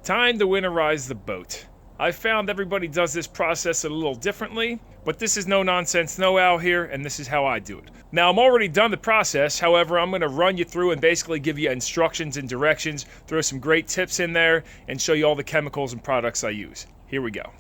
Time to winterize the boat. I found everybody does this process a little differently, but this is NoNonsenseKnowHow here, and this is how I do it. Now, I'm already done the process. However, I'm going to run you through and basically give you instructions and directions, throw some great tips in there, and show you all the chemicals and products I use. Here we go.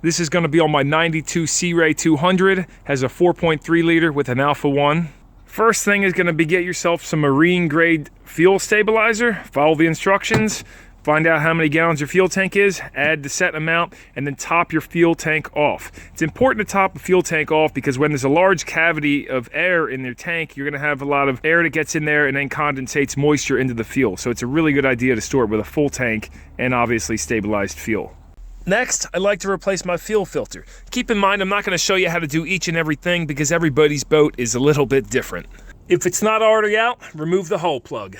This is going to be on my 92 Sea Ray 200, has a 4.3 liter with an Alpha 1. First thing is going to be get yourself some marine grade fuel stabilizer. Follow the instructions. Find out how many gallons your fuel tank is, add the set amount, and then top your fuel tank off. It's important to top the fuel tank off because when there's a large cavity of air in your tank, you're gonna have a lot of air that gets in there and then condensates moisture into the fuel. So it's a really good idea to store it with a full tank and obviously stabilized fuel. Next, I like to replace my fuel filter. Keep in mind, I'm not gonna show you how to do each and everything because everybody's boat is a little bit different. If it's not already out, remove the hull plug.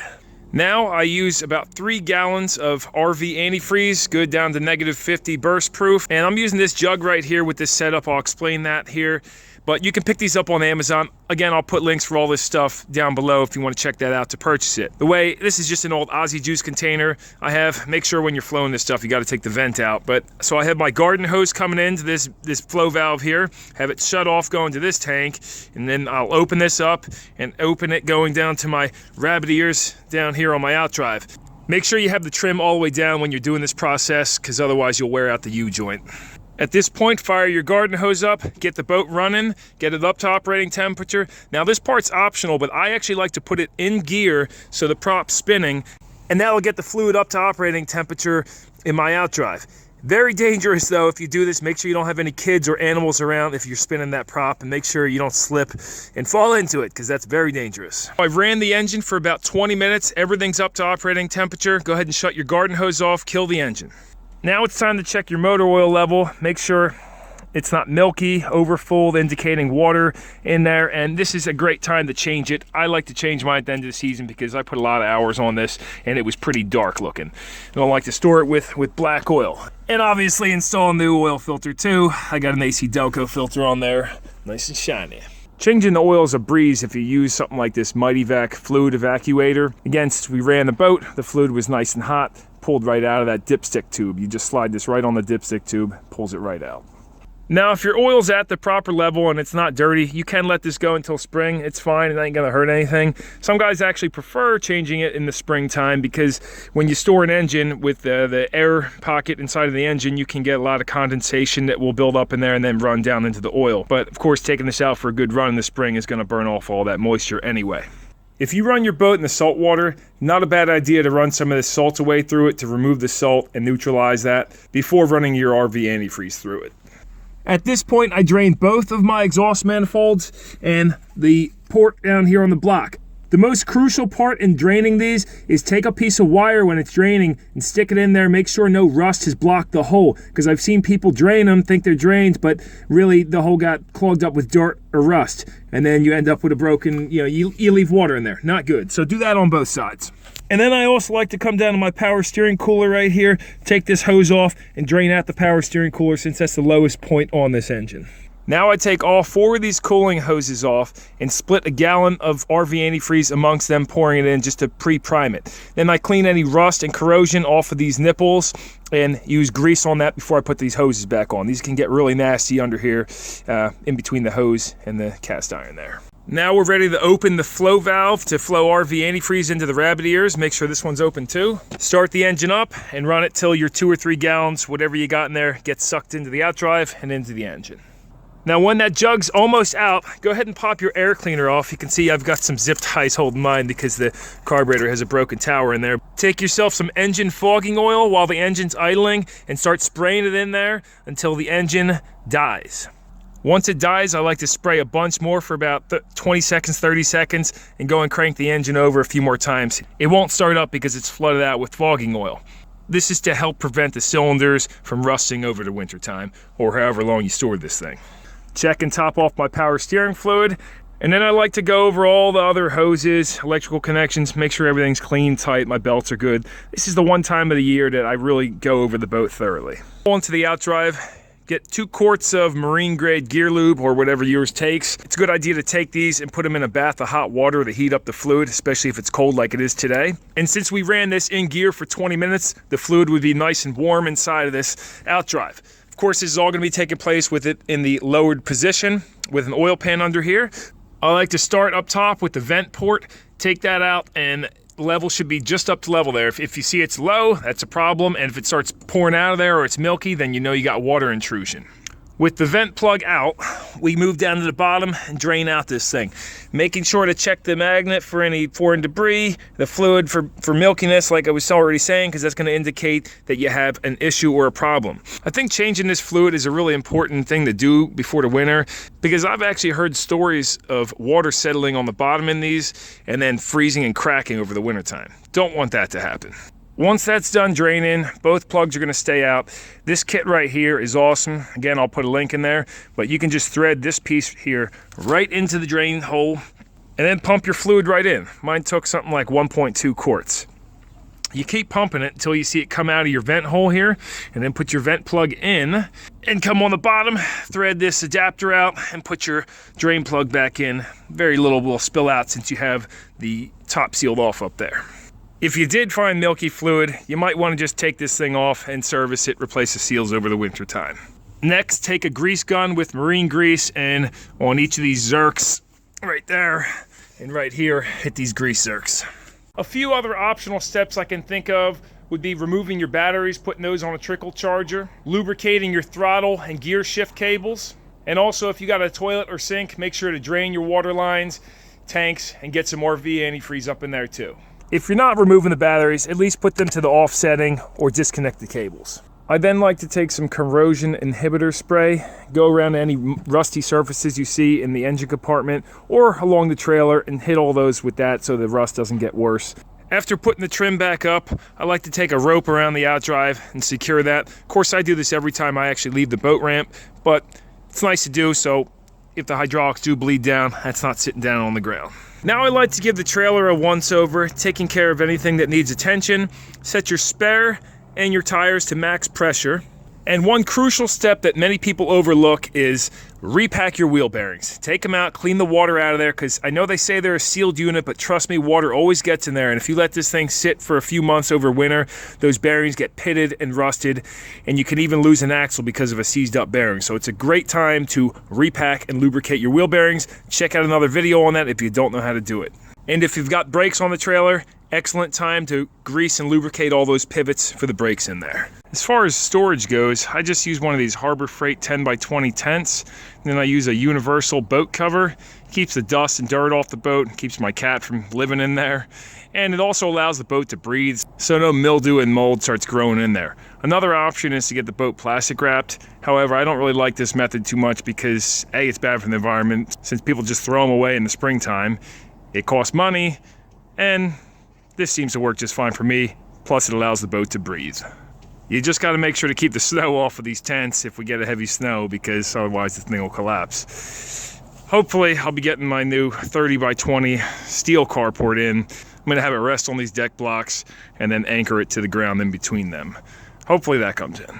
Now I use about 3 gallons of RV antifreeze, good down to -50 burst proof. And I'm using this jug right here with this setup. I'll explain that here. But you can pick these up on Amazon. Again, I'll put links for all this stuff down below if you want to check that out to purchase it. This is just an old Aussie juice container. Make sure when you're flowing this stuff, you got to take the vent out. So I have my garden hose coming into this flow valve here, have it shut off going to this tank, and then I'll open this up and open it going down to my rabbit ears down here on my outdrive. Make sure you have the trim all the way down when you're doing this process, because otherwise you'll wear out the U-joint. At this point, fire your garden hose up, get the boat running, get it up to operating temperature. Now this part's optional, but I actually like to put it in gear so the prop's spinning, and that'll get the fluid up to operating temperature in my outdrive. Very dangerous though if you do this. Make sure you don't have any kids or animals around if you're spinning that prop, and make sure you don't slip and fall into it because that's very dangerous. I ran the engine for about 20 minutes. Everything's up to operating temperature. Go ahead and shut your garden hose off, kill the engine. Now it's time to check your motor oil level. Make sure it's not milky, overfull, indicating water in there. And this is a great time to change it. I like to change mine at the end of the season because I put a lot of hours on this and it was pretty dark looking. I don't like to store it with black oil. And obviously install a new oil filter too. I got an AC Delco filter on there, nice and shiny. Changing the oil is a breeze if you use something like this Mighty-Vac fluid evacuator. Again, since we ran the boat, the fluid was nice and hot, pulled right out of that dipstick tube. You just slide this right on the dipstick tube, pulls it right out. Now, if your oil's at the proper level and it's not dirty, you can let this go until spring. It's fine, it ain't gonna hurt anything. Some guys actually prefer changing it in the springtime because when you store an engine with the air pocket inside of the engine, you can get a lot of condensation that will build up in there and then run down into the oil. But of course, taking this out for a good run in the spring is gonna burn off all that moisture anyway. If you run your boat in the salt water, not a bad idea to run some of this salt away through it to remove the salt and neutralize that before running your RV antifreeze through it. At this point, I drained both of my exhaust manifolds and the port down here on the block. The most crucial part in draining these is take a piece of wire when it's draining and stick it in there. Make sure no rust has blocked the hole, because I've seen people drain them, think they're drained, but really the hole got clogged up with dirt or rust, and then you end up with a broken, you leave water in there. Not good. So do that on both sides. And then I also like to come down to my power steering cooler right here, take this hose off and drain out the power steering cooler since that's the lowest point on this engine. Now I take all 4 of these cooling hoses off and split a gallon of RV antifreeze amongst them, pouring it in just to pre-prime it. Then I clean any rust and corrosion off of these nipples and use grease on that before I put these hoses back on. These can get really nasty under here in between the hose and the cast iron there. Now we're ready to open the flow valve to flow RV antifreeze into the rabbit ears. Make sure this one's open too. Start the engine up and run it till your 2 or 3 gallons, whatever you got in there, gets sucked into the outdrive and into the engine. Now when that jug's almost out, go ahead and pop your air cleaner off. You can see I've got some zip ties holding mine because the carburetor has a broken tower in there. Take yourself some engine fogging oil while the engine's idling and start spraying it in there until the engine dies. Once it dies, I like to spray a bunch more for about 20 seconds, 30 seconds, and go and crank the engine over a few more times. It won't start up because it's flooded out with fogging oil. This is to help prevent the cylinders from rusting over the winter time, or however long you store this thing. Check and top off my power steering fluid, and then I like to go over all the other hoses, electrical connections, make sure everything's clean, tight, my belts are good. This is the one time of the year that I really go over the boat thoroughly. Onto the outdrive, Get 2 quarts of marine grade gear lube or whatever yours takes. It's a good idea to take these and put them in a bath of hot water to heat up the fluid, especially if it's cold like it is today. And since we ran this in gear for 20 minutes, the fluid would be nice and warm inside of this outdrive. Of course, this is all going to be taking place with it in the lowered position with an oil pan under here. I like to start up top with the vent port, take that out, and level should be just up to level there. If you see it's low, that's a problem, and if it starts pouring out of there or it's milky, then you know you got water intrusion. With the vent plug out, we move down to the bottom and drain out this thing, making sure to check the magnet for any foreign debris, the fluid for milkiness, like I was already saying, because that's going to indicate that you have an issue or a problem. I think changing this fluid is a really important thing to do before the winter, because I've actually heard stories of water settling on the bottom in these and then freezing and cracking over the wintertime. Don't want that to happen. Once that's done draining, both plugs are going to stay out. This kit right here is awesome. Again, I'll put a link in there, but you can just thread this piece here right into the drain hole and then pump your fluid right in. Mine took something like 1.2 quarts. You keep pumping it until you see it come out of your vent hole here, and then put your vent plug in and come on the bottom, thread this adapter out and put your drain plug back in. Very little will spill out since you have the top sealed off up there. If you did find milky fluid, you might want to just take this thing off and service it, replace the seals over the winter time. Next, take a grease gun with marine grease, and on each of these zerks, right there and right here, hit these grease zerks. A few other optional steps I can think of would be removing your batteries, putting those on a trickle charger, lubricating your throttle and gear shift cables, and also if you got a toilet or sink, make sure to drain your water lines, tanks, and get some RV antifreeze up in there too. If you're not removing the batteries, at least put them to the off setting or disconnect the cables. I then like to take some corrosion inhibitor spray, go around any rusty surfaces you see in the engine compartment or along the trailer and hit all those with that so the rust doesn't get worse. After putting the trim back up, I like to take a rope around the outdrive and secure that. Of course, I do this every time I actually leave the boat ramp, but it's nice to do so if the hydraulics do bleed down, that's not sitting down on the ground. Now I like to give the trailer a once-over, taking care of anything that needs attention. Set your spare and your tires to max pressure. And one crucial step that many people overlook is repack your wheel bearings. Take them out, clean the water out of there, because I know they say they're a sealed unit, but trust me, water always gets in there. And if you let this thing sit for a few months over winter, those bearings get pitted and rusted, and you can even lose an axle because of a seized up bearing. So it's a great time to repack and lubricate your wheel bearings. Check out another video on that if you don't know how to do it. And if you've got brakes on the trailer, excellent time to grease and lubricate all those pivots for the brakes in there. As far as storage goes, I just use one of these Harbor Freight 10x20 tents. And then I use a universal boat cover. Keeps the dust and dirt off the boat, keeps my cat from living in there. And it also allows the boat to breathe, so no mildew and mold starts growing in there. Another option is to get the boat plastic wrapped. However, I don't really like this method too much because A, it's bad for the environment, since people just throw them away in the springtime. It costs money, and this seems to work just fine for me, plus it allows the boat to breathe. You just got to make sure to keep the snow off of these tents if we get a heavy snow, because otherwise the thing will collapse. Hopefully I'll be getting my new 30x20 steel carport in. I'm going to have it rest on these deck blocks and then anchor it to the ground in between them. Hopefully that comes in.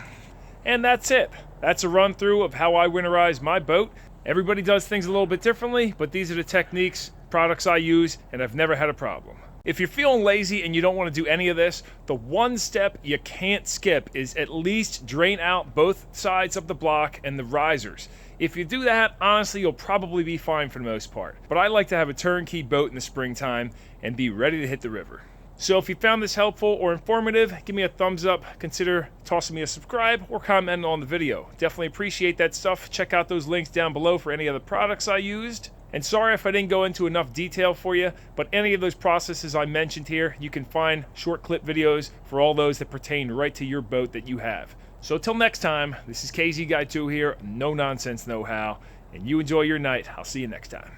And that's it. That's a run through of how I winterize my boat. Everybody does things a little bit differently, but these are the techniques, products I use, and I've never had a problem. If you're feeling lazy and you don't want to do any of this, the one step you can't skip is at least drain out both sides of the block and the risers. If you do that, honestly, you'll probably be fine for the most part. But I like to have a turnkey boat in the springtime and be ready to hit the river. So if you found this helpful or informative, give me a thumbs up, consider tossing me a subscribe or comment on the video. Definitely appreciate that stuff. Check out those links down below for any other products I used. And sorry if I didn't go into enough detail for you, but any of those processes I mentioned here, you can find short clip videos for all those that pertain right to your boat that you have. So till next time, this is KZ Guy 2 here, No Nonsense Know How, and you enjoy your night. I'll see you next time.